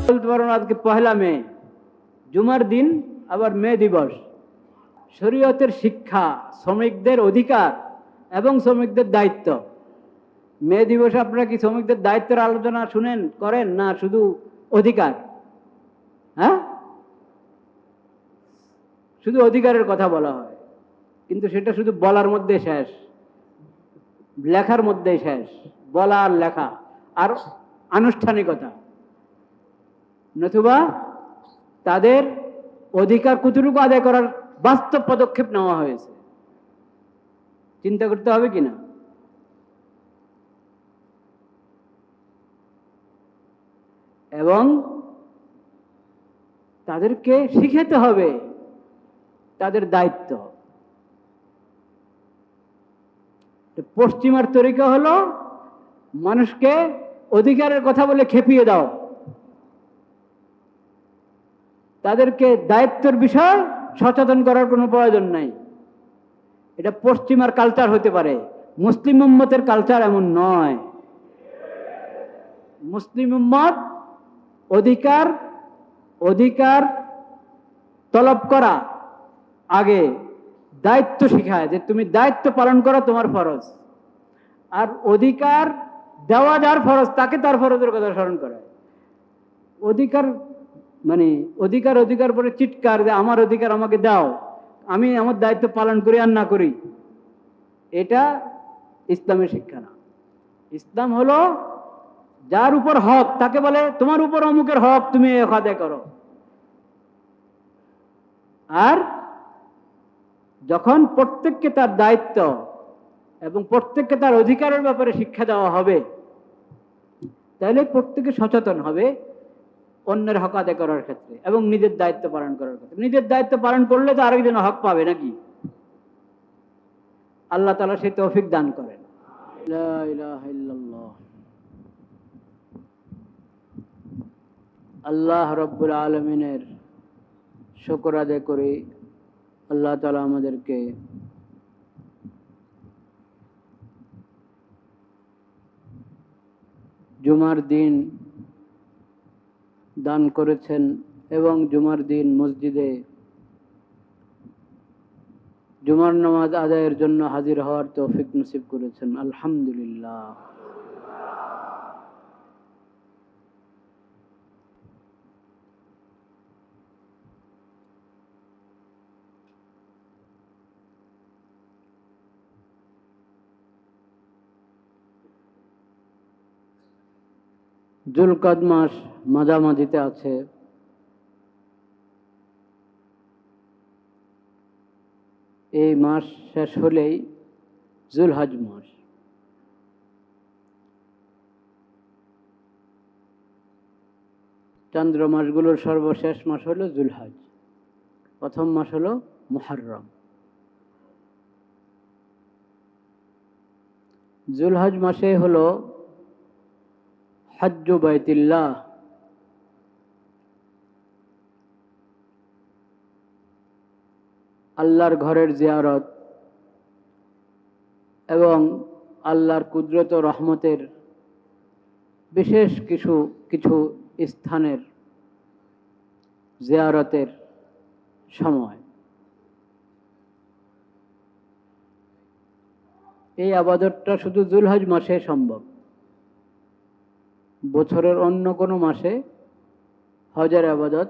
বলতে পারো না আজকে 1 মে, জুমার দিন, আবার মে দিবস। শরীয়তের শিক্ষা, শ্রমিকদের অধিকার এবং শ্রমিকদের দায়িত্ব। মে দিবসে আপনারা কি শ্রমিকদের দায়িত্বের আলোচনা শুনেন, করেন না শুধু অধিকার? হ্যাঁ, শুধু অধিকারের কথা বলা হয়, কিন্তু সেটা শুধু বলার মধ্যে শেষ, লেখার মধ্যেই শেষ। বলা আর লেখা আর আনুষ্ঠানিকতা, নতুবা তাদের অধিকার কতটুকু আদায় করার বাস্তব পদক্ষেপ নেওয়া হয়েছে চিন্তা করতে হবে কিনা। এবং তাদেরকে শিখাতে হবে তাদের দায়িত্ব। পশ্চিমার তরিকা হলো মানুষকে অধিকারের কথা বলে খেপিয়ে দাও, তাদেরকে দায়িত্বের বিষয় সচেতন করার কোনো প্রয়োজন নাই। এটা পশ্চিমার কালচার হতে পারে, মুসলিম উম্মতের কালচার এমন নয়। মুসলিম উম্মত অধিকার অধিকার তলব করা আগে দায়িত্ব শিখায়, যে তুমি দায়িত্ব পালন করা তোমার ফরজ। আর অধিকার দেওয়া যার ফরজ, তাকে তার ফরজের কথা স্মরণ করায়। অধিকার মানে অধিকার অধিকার পরে চিৎকার, যে আমার অধিকার আমাকে দাও, আমি আমার দায়িত্ব পালন করি আর না করি, এটা ইসলামের শিক্ষা না। ইসলাম হলো যার উপর হক তাকে বলে তোমার উপর অমুকের হক, তুমি আদায় করো। আর যখন প্রত্যেককে তার দায়িত্ব এবং প্রত্যেককে তার অধিকারের ব্যাপারে শিক্ষা দেওয়া হবে, তাহলে প্রত্যেকে সচেতন হবে অন্যের হক আদায় করার ক্ষেত্রে এবং নিজের দায়িত্ব পালন করার ক্ষেত্রে। নিজের দায়িত্ব পালন করলে তো আরেকজন হক পাবে নাকি? আল্লাহ তাআলা সেই তৌফিক দান করেন। লা ইলাহা ইল্লাল্লাহ। আল্লাহ রাব্বুল আলামিনের শুকর আদায় করি, আল্লাহ তাআলা আমাদেরকে জুমার দিন দান করেছেন এবং জুমার দিন মসজিদে জুমার নামাজ আদায়ের জন্য হাজির হওয়ার তৌফিক নসিব করেছেন। আলহামদুলিল্লাহ। জুলকাদ মাস মাঝামাঝিতে আছে। এই মাস শেষ হলেই জুলহজ মাস। চন্দ্র মাসগুলোর সর্বশেষ মাস হলো জুলহজ, প্রথম মাস হলো মুহররম। জুলহজ মাসে হলো হজ্জু বাইতুল্লাহ, আল্লাহর ঘরের জিয়ারত এবং আল্লাহর কুদরত ও রহমতের বিশেষ কিছু কিছু স্থানের জিয়ারতের সময়। এই আবাদতটা শুধু জুলহজ মাসে সম্ভব, বছরের অন্য কোনো মাসে হজের আবাদত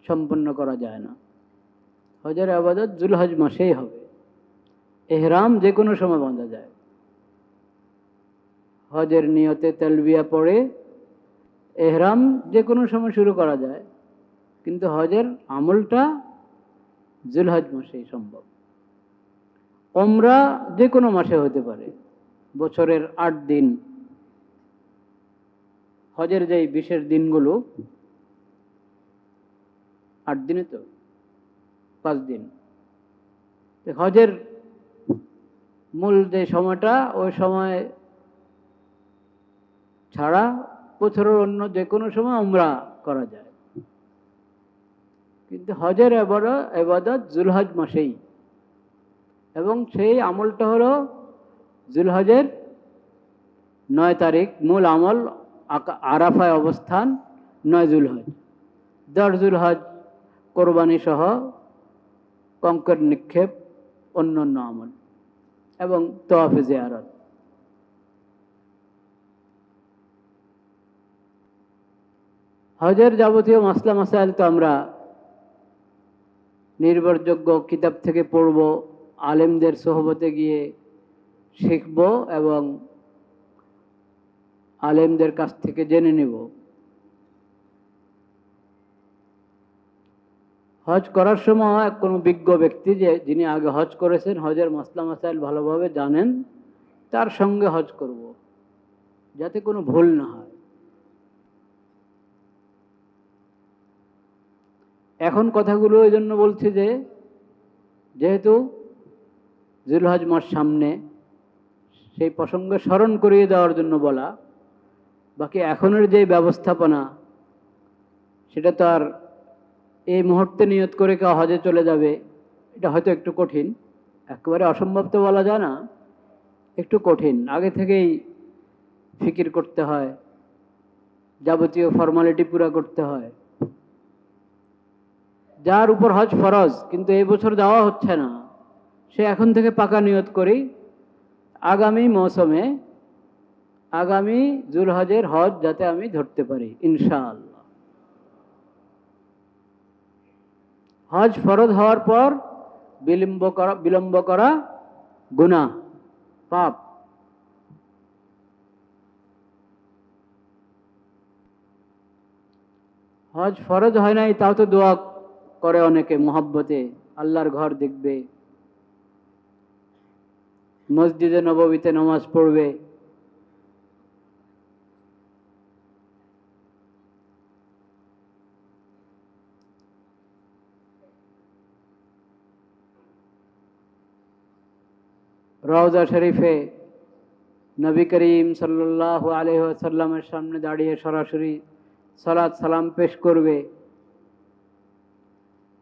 সম্পন্ন করা যায় না। হজের আবাদত জুলহজ মাসেই হবে। এহরাম যে কোনো সময় বাঁধা যায়, হজের নিয়তে তালবিয়া পড়ে এহরাম যে কোনো সময় শুরু করা যায়, কিন্তু হজের আমলটা জুলহজ মাসেই সম্ভব। উমরা যে কোনো মাসে হতে পারে, বছরের 8 দিন, হজের যেই বিশেষ দিনগুলো 8 দিনে তো 5 দিন, হজের মূল যে সময়টা, ওই সময় ছাড়া বছরের অন্য যে কোনো সময় উমরা করা যায়। কিন্তু হজের ইবাদত জুলহজ মাসেই, এবং সেই আমলটা হলো জুলহজের 9 তারিখ। মূল আমল আরাফায় অবস্থান 9 জুলহজ, 10 জুলহজ কোরবানি সহ কঙ্কর নিক্ষেপ, অন্যান্য আমল এবং তওয়াফে জিয়ারত। হজের যাবতীয় মাসলা মাসাইল তো আমরা নির্ভরযোগ্য কিতাব থেকে পড়ব, আলেমদের সোহবতে গিয়ে শিখব এবং আলেমদের কাছ থেকে জেনে নেব। হজ করার সময় কোনো বিজ্ঞ ব্যক্তি যিনি আগে হজ করেছেন, হজের মাসলা মাসাইল ভালোভাবে জানেন, তার সঙ্গে হজ করব, যাতে কোনো ভুল না হয়। এখন কথাগুলো এই জন্য বলছি যে যেহেতু জিলহজ মাস সামনে, সেই প্রসঙ্গে স্মরণ করিয়ে দেওয়ার জন্য বলা। বাকি এখনের যে ব্যবস্থাপনা, সেটা তো আর এই মুহূর্তে নিয়ত করে কেউ হজে চলে যাবে, এটা হয়তো একটু কঠিন। একেবারে অসম্ভব তো বলা যায় না, একটু কঠিন। আগে থেকেই ফিকির করতে হয়, যাবতীয় ফর্মালিটি পুরা করতে হয়। যার উপর হজ ফরজ কিন্তু এই বছর যাওয়া হচ্ছে না, সে এখন থেকে পাকা নিয়ত করি আগামী মৌসুমে, আগামী জুলহজের হজ যাতে আমি ধরতে পারি ইনশাআল্লাহ। হজ ফরজ হওয়ার পর বিলম্ব করা গুনাহ, পাপ। হজ ফরজ হয় নাই, তাও তো দোয়া করে অনেকে মোহাব্বতে, আল্লাহর ঘর দেখবে, মসজিদে নববীতে নামাজ পড়বে। রওজা শরীফে নবী করিম সাল্লাল্লাহু আলাইহি ওয়াসাল্লামের সামনে দাঁড়িয়ে সরাসরি সালাত সালাম পেশ করবে,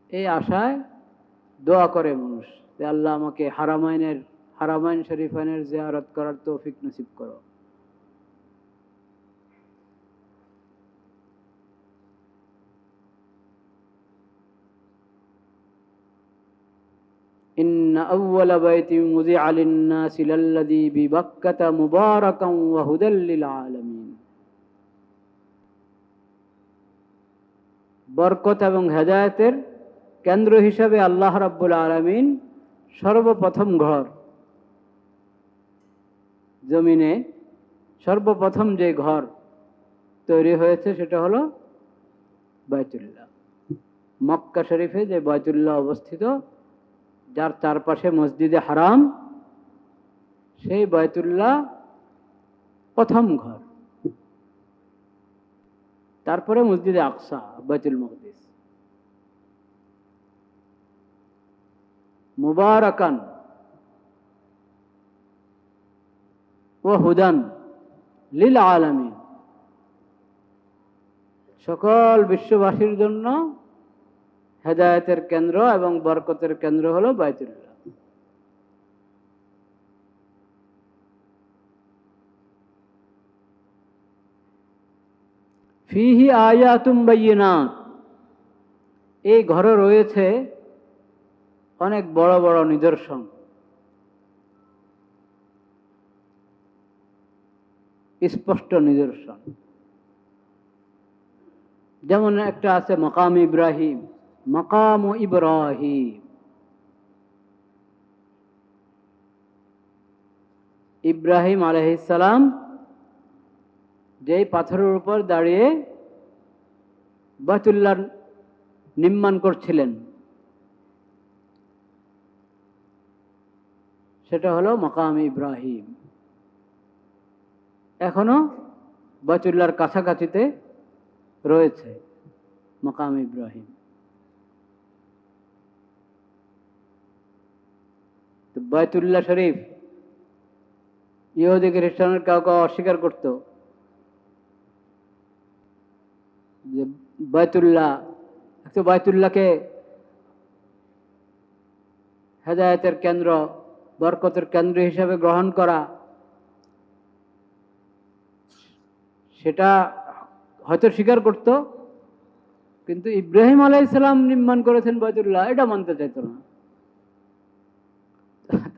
এই আশায় দোয়া করে মানুষ যে আল্লাহ আমাকে হারামাইন শরীফাইনের জিয়ারত করার তৌফিক নসিব করো। ইন্না আউওয়ালা বাইতিন উযিআ লিন-নাসি লাল্লাযী বিবাক্কাতা মুবারাকান ওয়া হুদাল লিল আলামিন। বরকত এবং হেদায়েতের কেন্দ্র হিসাবে আল্লাহ রাব্বুল আলামিন সর্বপ্রথম ঘর, জমিনে সর্বপ্রথম যে ঘর তৈরি হয়েছে সেটা হলো বাইতুল্লাহ। মক্কা শরীফে যে বাইতুল্লাহ অবস্থিত, যার চারপাশে মসজিদে হারাম, সেই বাইতুল্লাহ প্রথম ঘর। তারপরে মসজিদে আকসা, বাইতুল মকদিস। মুবারাকান ওয়া হুদান লিল আলামিন, সকল বিশ্ববাসীর জন্য হেদায়েতের কেন্দ্র এবং বরকতের কেন্দ্র হলো বাইতুল্লাহ। ফিহি আয়াতুম বাইয়িনাত, এই ঘরে রয়েছে অনেক বড় বড় নিদর্শন, স্পষ্ট নিদর্শন। যেমন একটা আছে মাকাম ইব্রাহিম, মাকাম ইব্রাহিম। ইব্রাহিম আলাইহিস সালাম যেই পাথরের উপর দাঁড়িয়ে বাইতুল্লাহ নির্মাণ করছিলেন, সেটা হলো মাকাম ইব্রাহিম। এখনো বাইতুল্লাহর কাছাকাছিতে রয়েছে মাকাম ইব্রাহিম। তো বাইতুল্লাহ শরীফ ইহুদি খ্রিস্টানের কাউ কাউ অস্বীকার করত যে বাইতুল্লাহকে হেদায়েতের কেন্দ্র, বরকতের কেন্দ্র হিসেবে গ্রহণ করা, সেটা হয়তো স্বীকার করত, কিন্তু ইব্রাহিম আলাইহিস সালাম নির্মাণ করেছেন বাইতুল্লাহ এটা মানতে চাইতো না।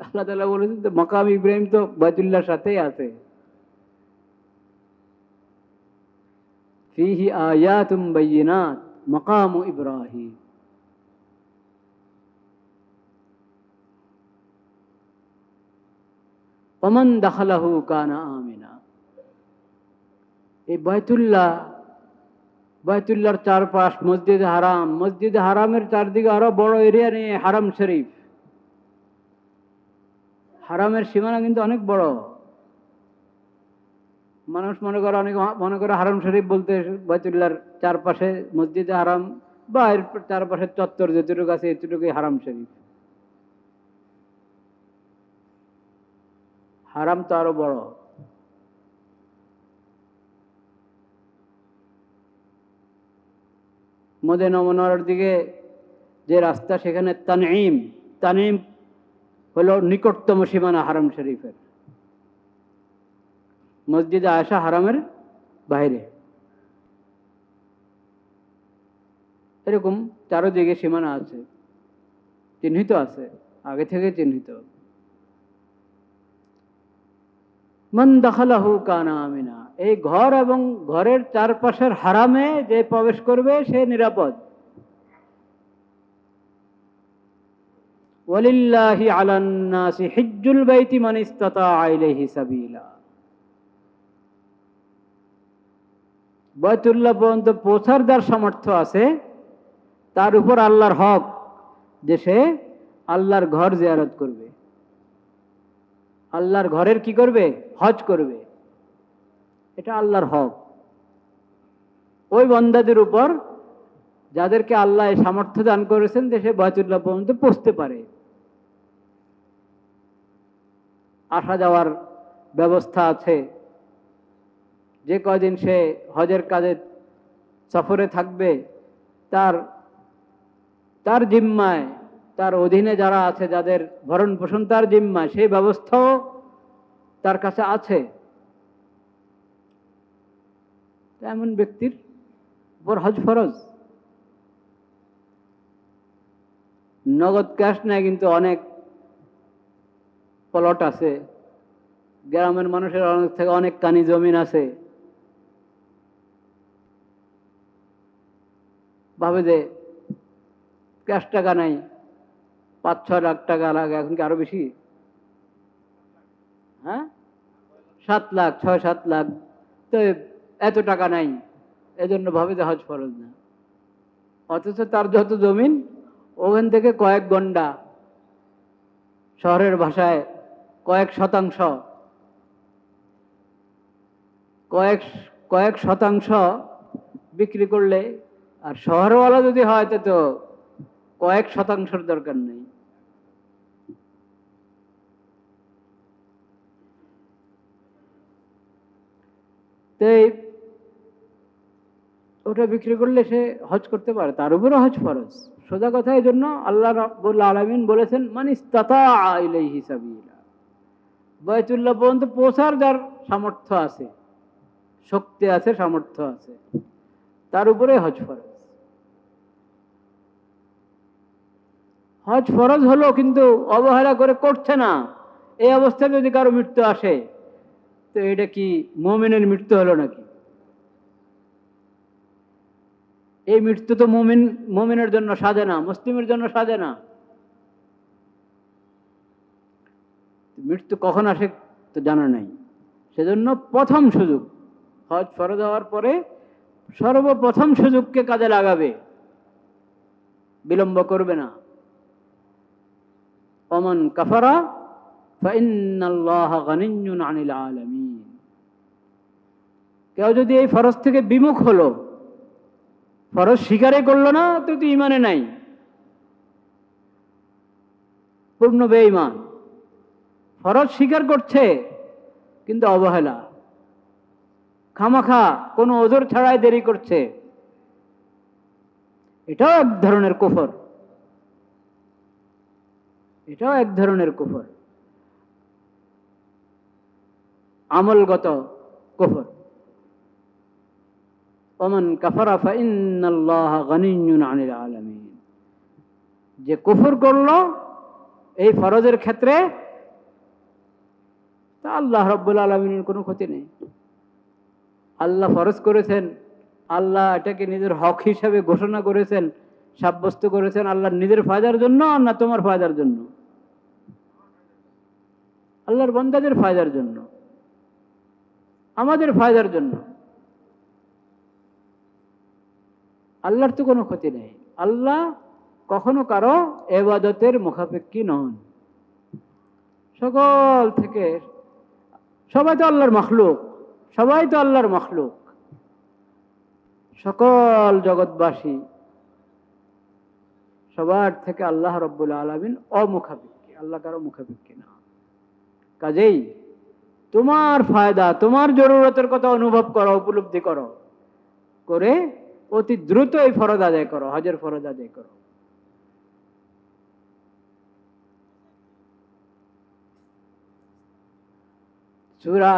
আল্লাহ তাআলা বলেছেন যে মাকাম ইব্রাহিম তো বাইতুল্লাহর সাথেই আছে। ফীহি আয়াতুম বাইয়িনাত মাকামু ইব্রাহিম। ওমান দাখালাহু কানা আমিনা। এই বাইতুল্লাহর চারপাশ মসজিদে হারাম, মসজিদে হারামের চারদিকে আরো বড় এরিয়া নিয়ে হারাম শরীফ। হারামের সীমানা কিন্তু অনেক বড়। মানুষ মনে করে হারাম শরীফ বলতে বাইতুল্লাহর চারপাশে মসজিদে হারাম বা এর চারপাশের চত্বর যেটুকু আছে এতটুকুই হারাম শরীফ। হারাম তো আরো বড়। মদিনা মুনাওয়ারার দিকে যে রাস্তা, সেখানে তানঈম হলো নিকটতম সীমানা হারাম শরীফের। মসজিদে আয়েশা হারামের বাইরে। এরকম চারদিকে সীমানা আছে, চিহ্নিত আছে, আগে থেকে চিহ্নিত। মান দাখালাহু কানা আমিনা। এই ঘর এবং ঘরের চারপাশের হারামে যে প্রবেশ করবে সে নিরাপদ। ওয়ালিল্লাহি আলান নাসি হিজ্জুল বাইতি মান ইসতাতা ইলাইহি সাবিলা। বাইতুল্লাহ পর্যন্ত পৌঁছার যার সামর্থ্য আছে তার উপর আল্লাহর হক যে সে আল্লাহর ঘর জিয়ারত করবে, আল্লাহর ঘরের কি করবে, হজ করবে। এটা আল্লাহর হক ওই বান্দাদের উপর যাদেরকে আল্লাহ এই সামর্থ্য দান করেছেন যে সে বাইতুল্লাহ পর্যন্ত পৌঁছতে পারে। আসা যাওয়ার ব্যবস্থা আছে। যে কয়দিন সে হজের কাজে সফরে থাকবে তার জিম্মায়, তার অধীনে যারা আছে, যাদের ভরণ পোষণ তার জিম্মায়, সেই ব্যবস্থাও তার কাছে আছে। এমন ব্যক্তির উপর হজ ফরজ। নগদ ক্যাশ নেয়, কিন্তু অনেক প্লট আছে, গ্রামের মানুষের অনেক থেকে অনেক কানি জমিন আছে। ভাবে যে ক্যাশ টাকা নাই, 5-6 লাখ টাকা লাগে, এখন কি আরো বেশি? হ্যাঁ, 7 লাখ, 6-7 লাখ, তো এত টাকা নাই, এজন্য ভাবে যে হজ ফরজ না। অথচ তার যত জমিন ওখান থেকে কয়েক গন্ডা, শহরের ভাষায় কয়েক শতাংশ, কয়েক শতাংশ বিক্রি করলে, আর শহরওয়ালা যদি হয় তো কয়েক শতাংশের দরকার নেই। ওটা বিক্রি করলে সে হজ করতে পারে, তার উপরে হজ ফরজ। সোজা কথা, এই জন্য আল্লাহ রাব্বুল আলামিন বলেছেন মান ইসতাতা ইলাইহি সাবিলা। বাইতুল্লাহ পর্যন্ত পৌঁছার যার সামর্থ্য আছে, শক্তি আছে, সামর্থ্য আছে, তার উপরে হজ ফরজ। হজ ফরজ হলো, কিন্তু অবহেলা করে করছে না। এই অবস্থায় যদি কারো মৃত্যু আসে তো এটা কি মুমিনের মৃত্যু হলো নাকি? এই মৃত্যু তো মুমিনের জন্য সাজে না, মুসলিমের জন্য সাজে না। মৃত্যু কখন আসে তো জানা নাই। সেজন্য প্রথম সুযোগ, হজ ফরজ হওয়ার পরে সর্বপ্রথম সুযোগকে কাজে লাগাবে, বিলম্ব করবে না। ওমান কাফারা ফাইন্নাল্লাহা গানিয়্যুন আনিল আলামিন। কেউ যদি এই ফরজ থেকে বিমুখ হলো, ফরজ স্বীকারই করলো না, তো ঈমানে নাই, পূর্ণ বেঈমান। ফরজ স্বীকার করছে কিন্তু অবহেলা, খামাখা কোনো ওজর ছাড়াই দেরি করছে, এটাও এক ধরনের কুফর, এটাও এক ধরনের কুফর, আমলগত কুফর। ওমান কাফারা ফাইন্নাল্লাহা গানিয়্যুন আনিল আলামিন। যে কুফর করলো এই ফরজের ক্ষেত্রে, তা আল্লাহ রাব্বুল আলামিনের কোনো ক্ষতি নেই। আল্লাহ ফরজ করেছেন, আল্লাহ এটাকে নিজের হক হিসাবে ঘোষণা করেছেন, সাব্যস্ত করেছেন আল্লাহর নিজের ফায়দার জন্য না তোমার ফায়দার জন্য? আল্লাহর বান্দাদের ফায়দার জন্য, আমাদের ফায়দার জন্য। আল্লাহর তো কোনো ক্ষতি নেই। আল্লাহ কখনো কারো ইবাদতের মুখাপেক্ষী নন। সকল থেকে সবাই তো আল্লাহর মাখলুক, সবাই তো আল্লাহর মাখলুক। সকল জগৎবাসী সবার থেকে আল্লাহ রাব্বুল আলামিন অমুখাপেক্ষী, আল্লাহ কারো মুখাপেক্ষী না। কাজেই তোমার ফায়দা, তোমার জরুরতের কথা অনুভব করো, উপলব্ধি করো, করে অতি দ্রুত এই ফরজ আদায় করো, হজের ফরজ আদায় করো। সূরা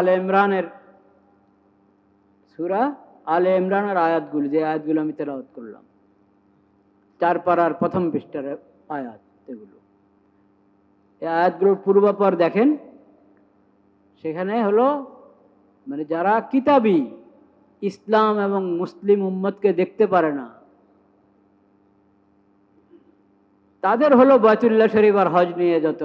আলে ইমরানের আয়াতগুলো, যে আয়াতগুলো আমি তেলাওয়াত করলাম, 4 পারার প্রথম পৃষ্ঠার আয়াত, এগুলো এই আয়াতগুলোর পূর্বাপর দেখেন। সেখানে হলো মানে যারা কিতাবী ইসলাম এবং মুসলিম উম্মতকে দেখতে পারে না, তাদের হলো বাইতুল্লাহ শরীফ আর হজ নিয়ে যত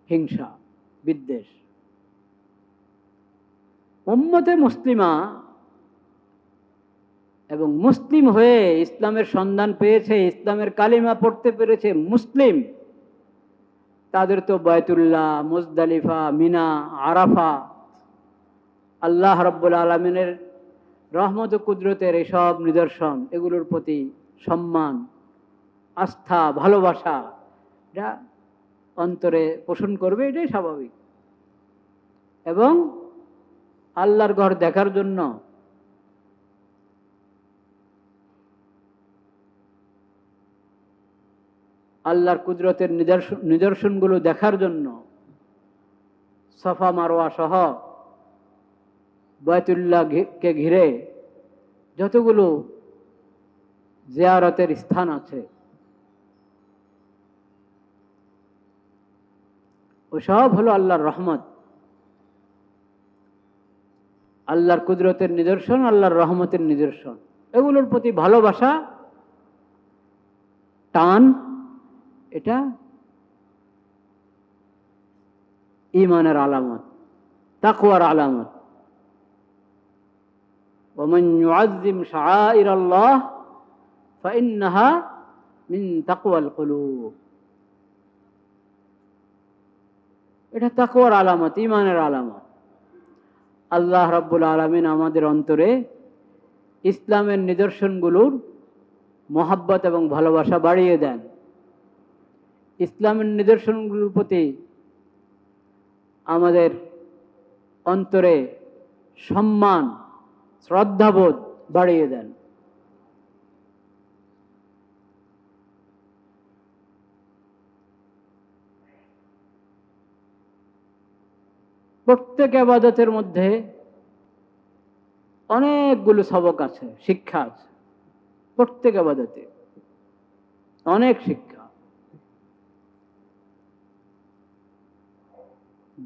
হিংসা বিদ্বেষ। উম্মতে মুসলিমা এবং মুসলিম হয়ে ইসলামের সন্ধান পেয়েছে, ইসলামের কালিমা পড়তে পেরেছে মুসলিম, তাদের তো বাইতুল্লাহ, মুজদালিফা, মিনা, আরাফা, আল্লাহ রাব্বুল আলামিনের রহমত ও কুদরতের এসব নিদর্শন, এগুলোর প্রতি সম্মান, আস্থা, ভালোবাসা এটা অন্তরে পোষণ করবে, এটাই স্বাভাবিক। এবং আল্লাহর ঘর দেখার জন্য আল্লাহর কুদরতের নিদর্শনগুলো দেখার জন্য সাফা মারওয়া সহ বাইতুল্লাহকে ঘিরে যতগুলো জিয়ারতের স্থান আছে, ওসব হলো আল্লাহর রহমত, আল্লাহর কুদরতের নিদর্শন, আল্লাহর রহমতের নিদর্শন। এগুলোর প্রতি ভালোবাসা, টান, এটা ঈমানের আলামত, তাকওয়ার আলামত। ওমান ইউআযযিম শাআইরাল্লাহ ফাইন্নাহা মিন তাকওয়াল কুলুব। এটা তাকওয়ার আলামত, ঈমানের আলামত। আল্লাহ রাব্বুল আলামিন আমাদের অন্তরে ইসলামের নিদর্শনগুলোর মহব্বত এবং ভালোবাসা বাড়িয়ে দেন। ইসলামের নিদর্শনগুলোর প্রতি আমাদের অন্তরে সম্মান, শ্রদ্ধাবোধ বাড়িয়ে দেন। প্রত্যেক ইবাদতের মধ্যে অনেকগুলো সবক আছে, শিক্ষা আছে। প্রত্যেক ইবাদতে অনেক শিক্ষা।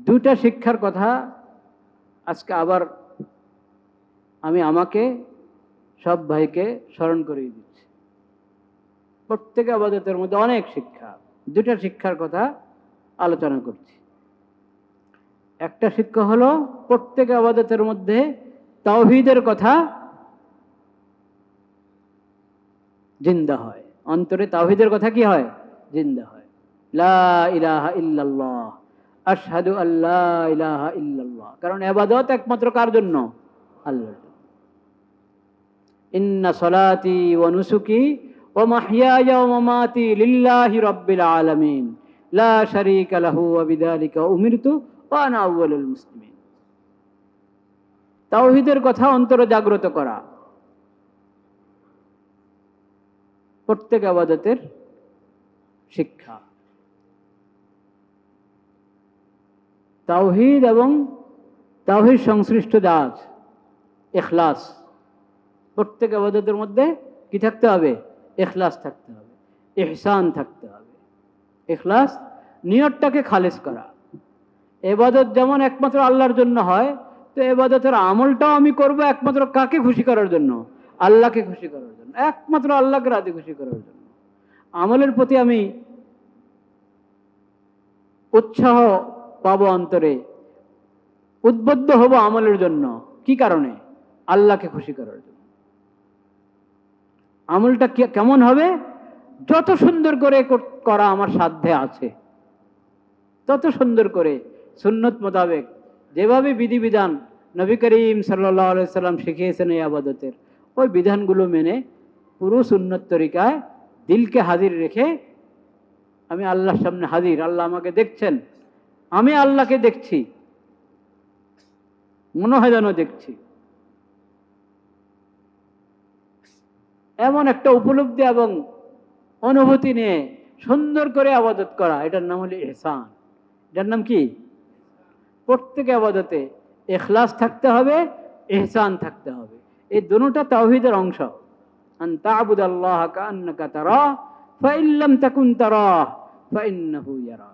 দুটা শিক্ষার কথা আজকে আবার আমি আমাকে সব ভাইকে স্মরণ করিয়ে দিচ্ছি। প্রত্যেক ইবাদতের মধ্যে অনেক শিক্ষা, দুটা শিক্ষার কথা আলোচনা করছি। একটা শিক্ষা হলো প্রত্যেক ইবাদতের মধ্যে তাওহীদের কথা জিন্দা হয়, অন্তরে তাওহীদের কথা কি হয়? জিন্দা হয়। লা ইলাহা ইল্লাল্লাহ, আশহাদু আল্লা ইলাহা ইল্লাল্লাহ। কারণ ইবাদত একমাত্র কার জন্য? আল্লাহর জন্য। ইন্না সলাতি ওয়া নুসুকি ওয়া মাহইয়ায়া ওয়া মামাতি লিল্লাহি রাব্বিল আলামিন লা শারীকা লাহু ওয়া বিযালিকা উমিরতু ওয়া আনা আউয়ালুল মুসলিমিন। তাওহীদের কথা অন্তরে জাগ্রত করা প্রত্যেক ইবাদতের শিক্ষা। তাওহীদ এবং তাওহীদ সংশ্লিষ্ট যা আছে, ইখলাস, প্রত্যেক ইবাদতের মধ্যে কি থাকতে হবে? ইখলাস থাকতে হবে, ইহসান থাকতে হবে। ইখলাস, নিয়তটাকে খালেস করা। ইবাদত যেমন একমাত্র আল্লাহর জন্য হয়, তো ইবাদতের আমলটাও আমি করব একমাত্র কাকে খুশি করার জন্য? আল্লাহকে খুশি করার জন্য, একমাত্র আল্লাহকে রাজি খুশি করার জন্য। আমলের প্রতি আমি উৎসাহ পাবো, অন্তরে উদ্বুদ্ধ হব আমলের জন্য। কি কারণে? আল্লাহকে খুশি করার জন্য। আমলটা কেমন হবে? যত সুন্দর করে করা আমার সাধ্যে আছে, তত সুন্দর করে সুন্নত মোতাবেক, যেভাবে বিধিবিধান নবী করিম সাল্লাল্লাহু আলাইহি সাল্লাম শিখিয়েছেন এই আবাদতের, ওই বিধানগুলো মেনে পুরো সুন্নত তরিকায় দিলকে হাজির রেখে আমি আল্লাহর সামনে হাজির। আল্লাহ আমাকে দেখছেন, আমি আল্লাহকে দেখছি, মনে হয় যেন দেখছি। এমন একটা উপলব্ধি এবং অনুভূতি নিয়ে সুন্দর করে আবাদত করা, এটার নাম হলো ইহসান। এটার নাম কি? প্রত্যেক আবাদতে ইখলাস থাকতে হবে, ইহসান থাকতে হবে। এই দুটোটা তাওহীদের অংশ। আন তা'বুদাল্লাহ কাআন্নাকা তারাহ ফাইন লাম তাকুন তারাহ ফাইন্নাহু ইয়ারাক।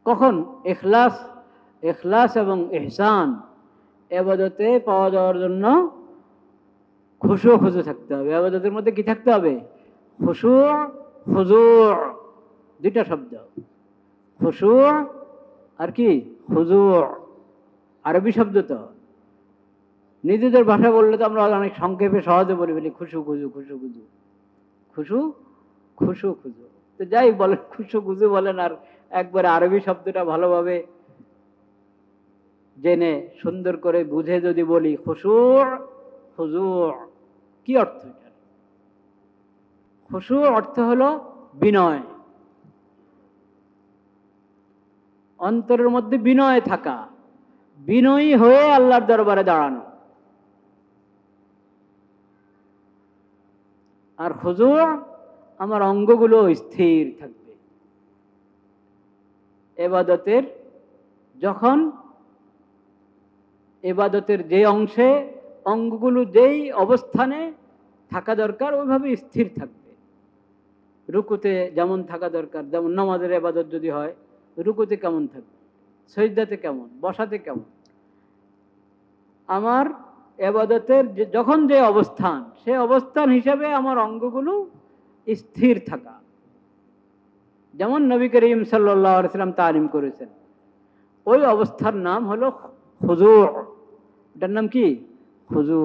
কখন ইখলাস, ইখলাস এবং ইহসান ইবাদতে পাওয়া যাওয়ার জন্য খুশু খুজু থাকতে হবে। ইবাদতের মধ্যে কি থাকতে হবে? খুশু খুজু, দুইটা শব্দ, খুশু আর কি খুজু। আরবি শব্দ তো, নিজেদের ভাষা বললে তো আমরা অনেক সংক্ষেপে সহজে বলে ফেলি খুশু খুজু, খুশু খুজু, খুশু খুশু খুজু। তো যাই বলেন, খুশু খুজু বলেন, আর একবারে আরবি শব্দটা ভালোভাবে জেনে সুন্দর করে বুঝে যদি বলি খুশু খুজু, কি অর্থ? এটা খুশু অর্থ হলো বিনয়, অন্তরের মধ্যে বিনয় থাকা, বিনয়ী হয়ে আল্লাহর দরবারে দাঁড়ানো। আর খুজু, আমার অঙ্গগুলো স্থির থাকবে। ইবাদতের যখন ইবাদতের যে অংশে অঙ্গগুলো যেই অবস্থানে থাকা দরকার ওইভাবে স্থির থাকবে। রুকুতে যেমন থাকা দরকার, যেমন নামাজের ইবাদত যদি হয়, রুকুতে কেমন থাকবে, সিজদাতে কেমন, বসাতে কেমন, আমার ইবাদতের যখন যে অবস্থান, সেই অবস্থান হিসাবে আমার অঙ্গগুলো স্থির থাকা, যেমন নবী করিম সাল্লাল্লাহু আলাইহি ওয়াসাল্লাম তালিম করেছেন, ওই অবস্থার নাম হলো খুজু। এটার নাম কি? খুজু।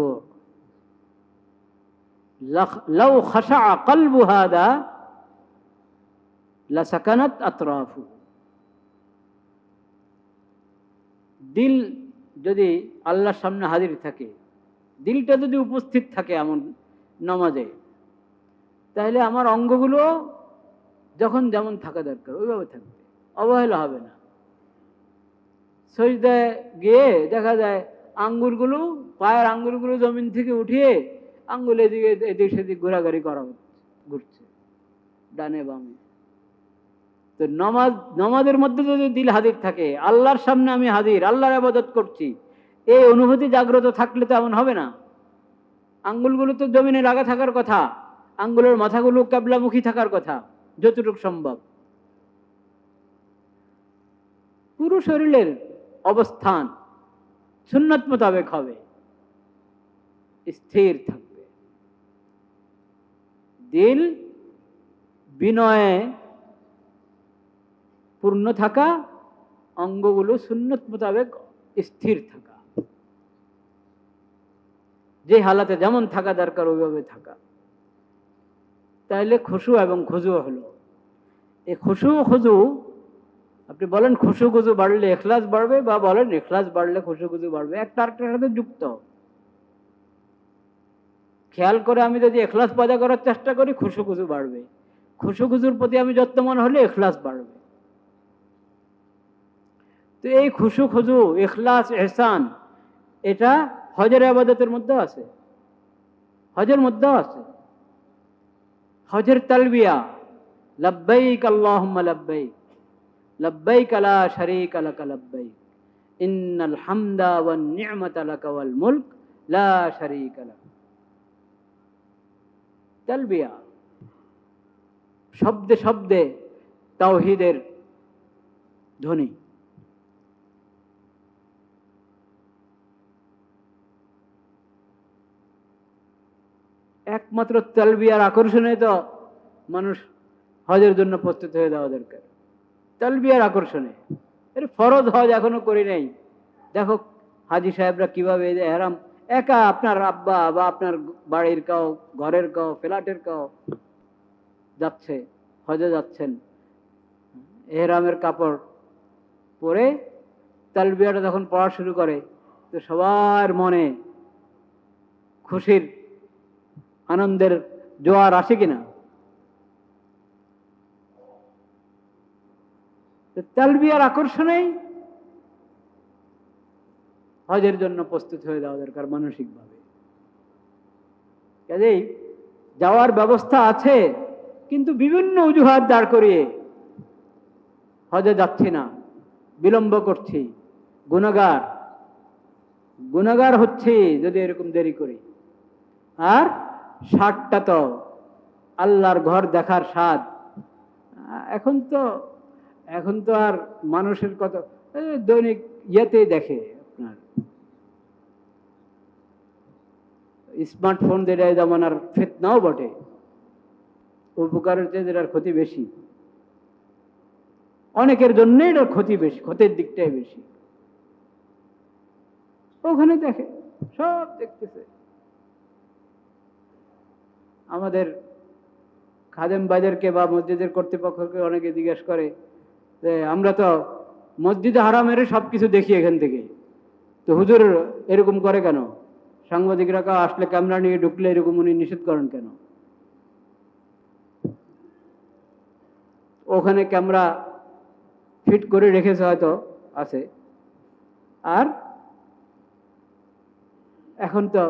লাউ খাশা কলবু হাদা লাসাকানাত আতরাফু। দিল যদি আল্লাহর সামনে হাজির থাকে, দিলটা যদি উপস্থিত থাকে এমন নামাজে, তাহলে আমার অঙ্গগুলো যখন যেমন থাকা দরকার ওইভাবে থাকবে, অবহেলা হবে না। সিজদায় গিয়ে দেখা যায় আঙ্গুলগুলো, পায়ের আঙ্গুলগুলো জমিন থেকে উঠিয়ে আঙ্গুল এদিকে এদিক সেদিক ঘোরাঘুরি করা ঘুরছে ডানে বামে। তো নামাজের মধ্যে যদি দিল হাজির থাকে, আল্লাহর সামনে আমি হাজির, আল্লাহর ইবাদত করছি, এই অনুভূতি জাগ্রত থাকলে তো এমন হবে না। আঙ্গুলগুলো তো জমিনে লাগা থাকার কথা, আঙ্গুলের মাথাগুলো কিবলামুখী থাকার কথা যতটুকু সম্ভব। পুরো শরীরের অবস্থান সুন্নত মোতাবেক হবে, স্থির থাকবে। দিল বিনয়ে পূর্ণ থাকা, অঙ্গগুলো সুন্নত মোতাবেক স্থির থাকা, যে হালাতে যেমন থাকা দরকার ওইভাবে থাকা। তাইলে খুশু এবং খুজু হলো। এই খুশু খুজু, আপনি বলেন খুশু খুজু বাড়লে ইখলাস বাড়বে, বা বলেন ইখলাস বাড়লে খুশু খুজু বাড়বে, একটা আরেকটার সাথে যুক্ত। খেয়াল করে আমি যদি ইখলাস পয়দা করার চেষ্টা করি, খুশু খুজু বাড়বে। খুশু খুজুর প্রতি আমি যত্নবান হলে ইখলাস বাড়বে। তো এই খুশু খুজু, ইখলাস, ইহসান, এটা হজের ইবাদতের মধ্যে আছে, হজের মধ্যেও আছে। হজের তালবিয়া, লব্বাইক আল্লাহুম্মা লব্বাইক, লব্বাইক লা শারীকা লাকা লব্বাইক, ইন্নাল হামদা ওয়ান নি'মাতা লাকা ওয়াল মুলক লা শারীকা লাক। তালবিয়া, শব্দে শব্দে তাওহীদের ধ্বনি। একমাত্র তালবিয়ার আকর্ষণে তো মানুষ হজের জন্য প্রস্তুত হয়ে যাওয়া দরকার। তালবিয়ার আকর্ষণে, এর ফরজ হজ এখনো করি নাই। দেখো হাজি সাহেবরা কিভাবে এহরাম, একা আপনার আব্বা বা আপনার বাড়ির কাউ, ঘরের কাউ, ফ্ল্যাটের কাউ যাচ্ছে, হজে যাচ্ছেন, এহরামের কাপড় পরে তালবিয়াটা যখন পড়া শুরু করে তো সবার মনে খুশির আনন্দের জোয়ার আসে কিনা? তালবিয়ার আকর্ষণেই হজের জন্য প্রস্তুত হয়ে যাওয়া দরকার মানসিকভাবে। কাজেই যাওয়ার ব্যবস্থা আছে, কিন্তু বিভিন্ন অজুহাত দাঁড় করিয়ে হজে যাচ্ছি না, বিলম্ব করছি, গুনাহগার হচ্ছি যদি এরকম দেরি করি। আর স্বাদটা তো আল্লাহর ঘর দেখার স্বাদ এখন তো আর মানুষের কত দৈনিক ইয়েতেই দেখে, আপনার স্মার্টফোন যেটা জামানার ফিতনাও বটে, উপকারের চেয়ে যেটার ক্ষতি বেশি। অনেকের জন্য এটার ক্ষতি বেশি, ক্ষতির দিকটাই বেশি। ওখানে দেখে, সব দেখতেছে। আমাদের খাদেম বাজারকে বা মসজিদের কর্তৃপক্ষকে অনেকে জিজ্ঞেস করে যে আমরা তো মসজিদে হারামের সবকিছু দেখি এখান থেকে, তো হুজুর এরকম করে কেন? সাংবাদিকরা আসলে ক্যামেরা নিয়ে ঢুকলে এরকম উনি নিষেধ করেন কেন? ওখানে ক্যামেরা ফিট করে রেখেছে, হয়তো আছে। আর এখন তো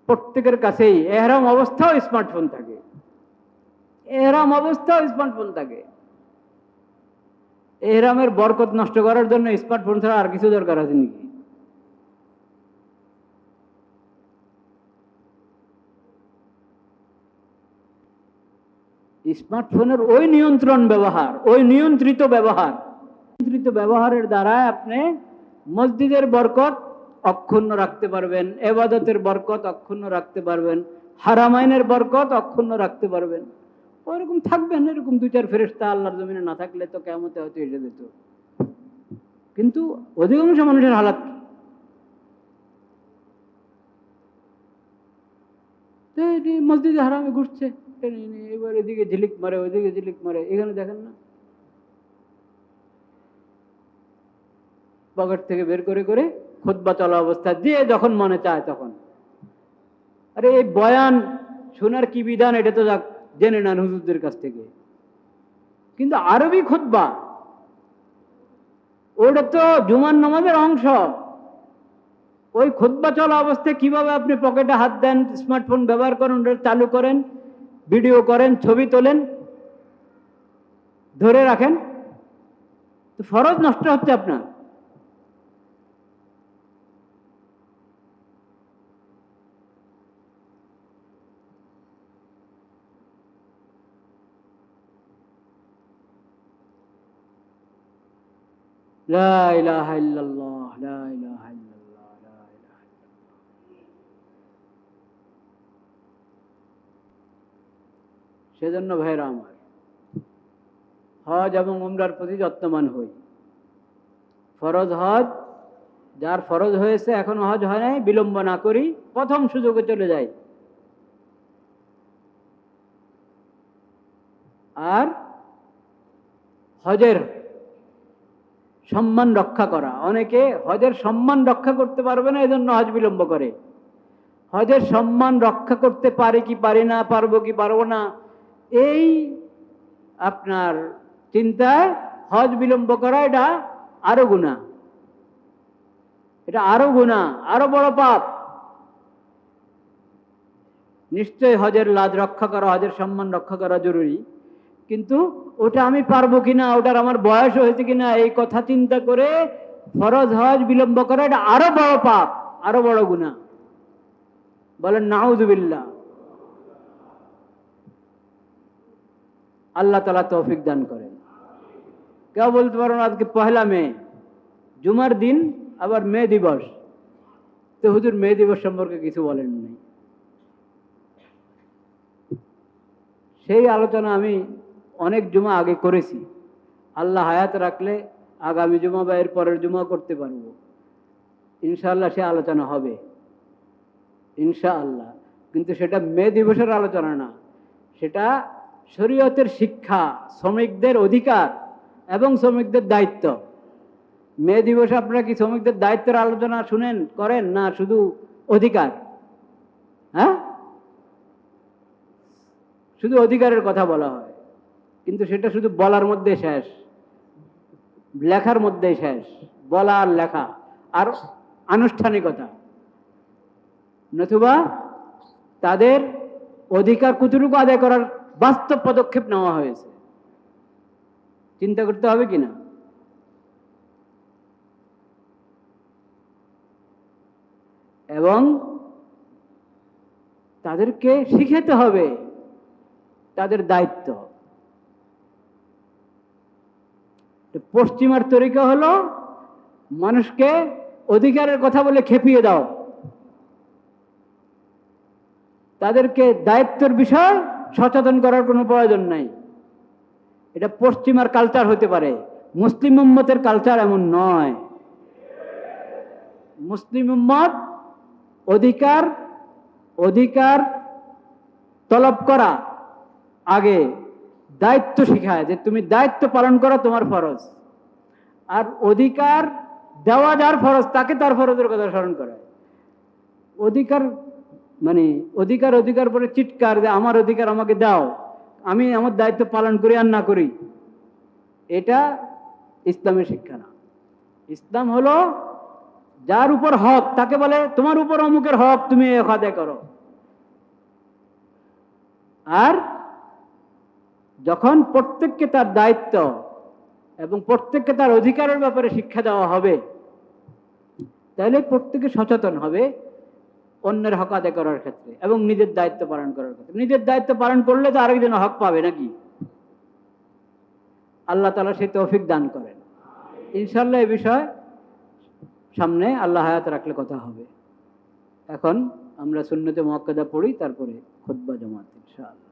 প্রত্যেকের কাছেই এহরাম অবস্থাও স্মার্টফোন থাকে, এহরাম অবস্থাও স্মার্টফোন থাকে। এহরামের বরকত নষ্ট করার জন্য স্মার্টফোন ছাড়া আর কিছু দরকার আছে নাকি? স্মার্টফোনের ওই নিয়ন্ত্রিত ব্যবহারের দ্বারা আপনি মসজিদের বরকত অক্ষুণ্ণ রাখতে পারবেন, ইবাদতের বরকত অক্ষুণ্ণ রাখতে পারবেন, হারামাইনের বরকত অক্ষুণ্ণ রাখতে পারবেন। ওইরকম থাকবেন, এরকম দুই চার ফেরেশতা আল্লাহর জমিনে না থাকলে তো কিয়ামতে হয়তো এসে যেত। কিন্তু অধিকাংশ মানুষের হালাত কি? মসজিদে হারামে ঘুরছে, এবার এদিকে ঝিলিক মারে, ওইদিকে ঝিলিক মারে। এখানে দেখেন না, পকেট থেকে বের করে করে খুতবা চলা অবস্থা, যে যখন মনে চায় তখন। আরে এই বয়ান শোনার কি বিধান, এটা তো জেনে নেন হুজুরদের কাছ থেকে। কিন্তু আরবি খুতবা, ওটা তো জুমার নামাজের অংশ। ওই খুতবা চলা অবস্থায় কিভাবে আপনি পকেটে হাত দেন, স্মার্টফোন ব্যবহার করেন, ওটা চালু করেন, ভিডিও করেন, ছবি তোলেন, ধরে রাখেন, তো ফরজ নষ্ট হচ্ছে আপনার। লা ইলাহা ইল্লাল্লাহ, লা ইলাহা ইল্লাল্লাহ, লা ইলাহা ইল্লাল্লাহ। সেজন্য ভাইরা আমার, হজ এবং উমরার প্রতি যত্নবান হই। ফরজ হজ, যার ফরজ হয়েছে এখনো হজ হয় নাই, বিলম্ব না করি, প্রথম সুযোগে চলে যাই। আর হজের সম্মান রক্ষা করা, অনেকে হজের সম্মান রক্ষা করতে পারবে না, এজন্য হজ বিলম্ব করে। হজের সম্মান রক্ষা করতে পারি কি পারি না, পারবো কি পারবো না, এই আপনার চিন্তায় হজ বিলম্ব করা, এটা আরো গুনাহ, এটা আরো গুনাহ, আরো বড় পাপ। নিশ্চয়ই হজের লাজ রক্ষা করা, হজের সম্মান রক্ষা করা জরুরি, কিন্তু ওটা আমি পারবো কিনা, ওটার আমার বয়স হয়েছে কিনা, এই কথা চিন্তা করে ফরজ হজ বিলম্ব করা এটা আরো বড় পাপ, আরো বড় গুনাহ। বলেন নাউযুবিল্লাহ। আল্লাহ তাআলা তৌফিক দান করেন। কেউ বলতে পারো না আজকে পহেলা মে, জুমার দিন, আবার মে দিবস, তো হুজুর মে দিবস সম্পর্কে কিছু বলেন নাই। সেই আলোচনা আমি অনেক জুমা আগে করেছি। আল্লাহ হায়াত রাখলে আগামী জুমা বা এর পরের জুমা করতে পারবো ইনশাআল্লাহ, সে আলোচনা হবে ইনশাআল্লাহ। কিন্তু সেটা মে দিবসের আলোচনা না, সেটা শরীয়তের শিক্ষা, শ্রমিকদের অধিকার এবং শ্রমিকদের দায়িত্ব। মে দিবসে আপনারা কি শ্রমিকদের দায়িত্বের আলোচনা শুনেন, করেন না শুধু অধিকার? হ্যাঁ, শুধু অধিকারের কথা বলা হয়, কিন্তু সেটা শুধু বলার মধ্যে শেষ, লেখার মধ্যেই শেষ। বলা আর লেখা আর আনুষ্ঠানিকতা, নতুবা তাদের অধিকার কতটুকু আদায় করার বাস্তব পদক্ষেপ নেওয়া হয়েছে চিন্তা করতে হবে কিনা। এবং তাদেরকে শিখাতে হবে তাদের দায়িত্ব। পশ্চিমার তরিকা হলো মানুষকে অধিকারের কথা বলে খেপিয়ে দাও, তাদেরকে দায়িত্বের বিষয় সচেতন করার কোনো প্রয়োজন নাই। এটা পশ্চিমার কালচার হতে পারে, মুসলিম উম্মতের কালচার এমন নয়। মুসলিম উম্মত অধিকার অধিকার তলব করা আগে দায়িত্ব শিখায়, যে তুমি দায়িত্ব পালন করা তোমার ফরজ। আর অধিকার দেওয়া যার ফরজ, তাকে তার ফরজের কথা স্মরণ করায়। অধিকার মানে অধিকার অধিকার পরে চিৎকার, যে আমার অধিকার আমাকে দাও, আমি আমার দায়িত্ব পালন করি আর না করি, এটা ইসলামের শিক্ষা না। ইসলাম হলো যার উপর হক তাকে বলে তোমার উপর অমুকের হক, তুমি আদায় করো। আর যখন প্রত্যেককে তার দায়িত্ব এবং প্রত্যেককে তার অধিকারের ব্যাপারে শিক্ষা দেওয়া হবে, তাহলে প্রত্যেকে সচেতন হবে অন্যের হক আদায় করার ক্ষেত্রে এবং নিজের দায়িত্ব পালন করার ক্ষেত্রে। নিজের দায়িত্ব পালন করলে তো আরেকজন হক পাবে নাকি? আল্লাহ তাআলা সেই তৌফিক দান করেন। ইনশাআল্লাহ এই বিষয় সামনে আল্লাহ হায়াত রাখলে কথা হবে। এখন আমরা সুন্নতে মুআক্কাদা পড়ি, তারপরে খুতবা জমাত ইনশাআল্লাহ।